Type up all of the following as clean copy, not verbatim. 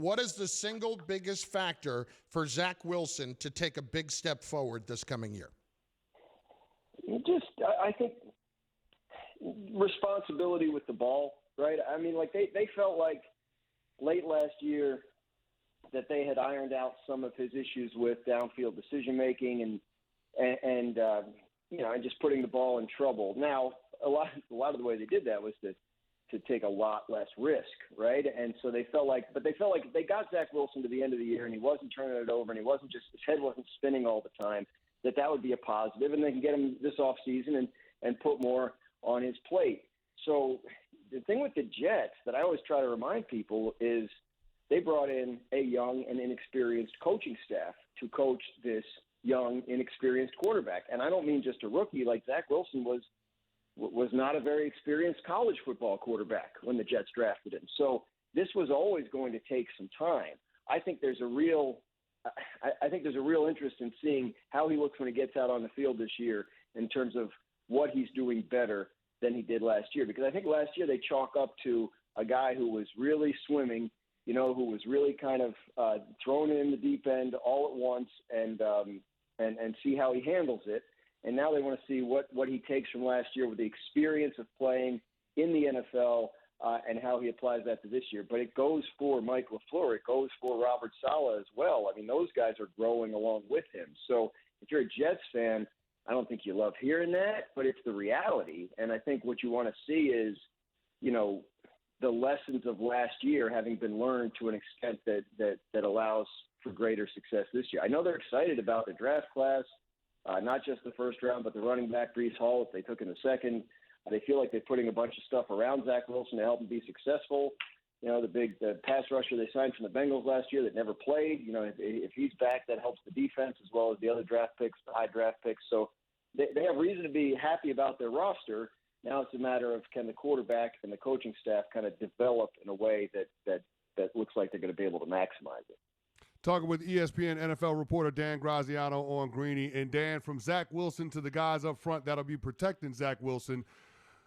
What is the single biggest factor for Zach Wilson to take a big step forward this coming year? I think responsibility with the ball, right? I mean, like they felt like late last year that they had ironed out some of his issues with downfield decision making and just putting the ball in trouble. Now, a lot of the way they did that was to take a lot less risk, right? And so they felt like if they got Zach Wilson to the end of the year and he wasn't turning it over and he wasn't just, his head wasn't spinning all the time, that would be a positive, and they can get him this offseason and put more on his plate. So the thing with the Jets that I always try to remind people is they brought in a young and inexperienced coaching staff to coach this young, inexperienced quarterback. And I don't mean just a rookie. Like Zach Wilson was not a very experienced college football quarterback when the Jets drafted him. So this was always going to take some time. I think there's a real interest in seeing how he looks when he gets out on the field this year in terms of what he's doing better than he did last year. Because I think last year they chalk up to a guy who was really swimming, who was really kind of thrown in the deep end all at once and see how he handles it. And now they want to see what he takes from last year with the experience of playing in the NFL and how he applies that to this year. But it goes for Mike LaFleur. It goes for Robert Saleh as well. I mean, those guys are growing along with him. So if you're a Jets fan, I don't think you love hearing that, but it's the reality. And I think what you want to see is, the lessons of last year having been learned to an extent that allows for greater success this year. I know they're excited about the draft class, not just the first round, but the running back Breece Hall, if they took in the second. They feel like they're putting a bunch of stuff around Zach Wilson to help him be successful. The pass rusher they signed from the Bengals last year that never played, if he's back, that helps the defense as well as the other draft picks, the high draft picks. So they have reason to be happy about their roster. Now it's a matter of can the quarterback and the coaching staff kind of develop in a way that looks like they're going to be able to maximize it. Talking with ESPN NFL reporter Dan Graziano on Greeny. And Dan, from Zach Wilson to the guys up front that'll be protecting Zach Wilson,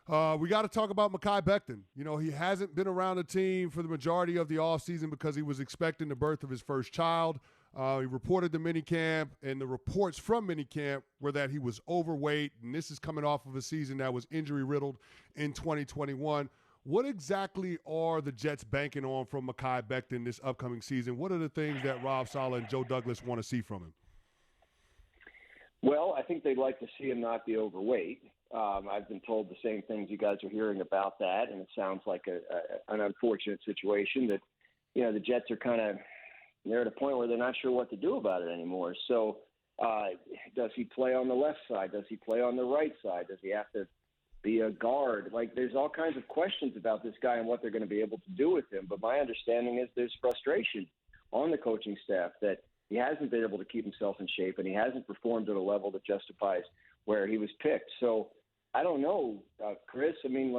we got to talk about Mekhi Becton. He hasn't been around the team for the majority of the offseason because he was expecting the birth of his first child. He reported to minicamp, and the reports from minicamp were that he was overweight, and this is coming off of a season that was injury-riddled in 2021. What exactly are the Jets banking on from Mekhi Becton this upcoming season? What are the things that Rob Saleh and Joe Douglas want to see from him? Well, I think they'd like to see him not be overweight. I've been told the same things you guys are hearing about that, and it sounds like an unfortunate situation that, the Jets are they're at a point where they're not sure what to do about it anymore. So does he play on the left side? Does he play on the right side? Does he have to be a guard? Like, there's all kinds of questions about this guy and what they're going to be able to do with him. But my understanding is there's frustration on the coaching staff that he hasn't been able to keep himself in shape and he hasn't performed at a level that justifies where he was picked. So I don't know, Chris. I mean,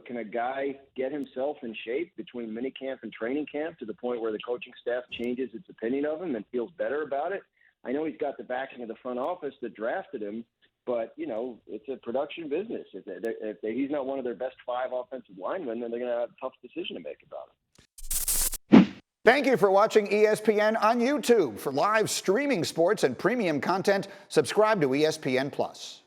can a guy get himself in shape between minicamp and training camp to the point where the coaching staff changes its opinion of him and feels better about it? I know he's got the backing of the front office that drafted him, but, it's a production business. If he's not one of their best 5 offensive linemen, then they're going to have a tough decision to make about it. Thank you for watching ESPN on YouTube. For live streaming sports and premium content, subscribe to ESPN+.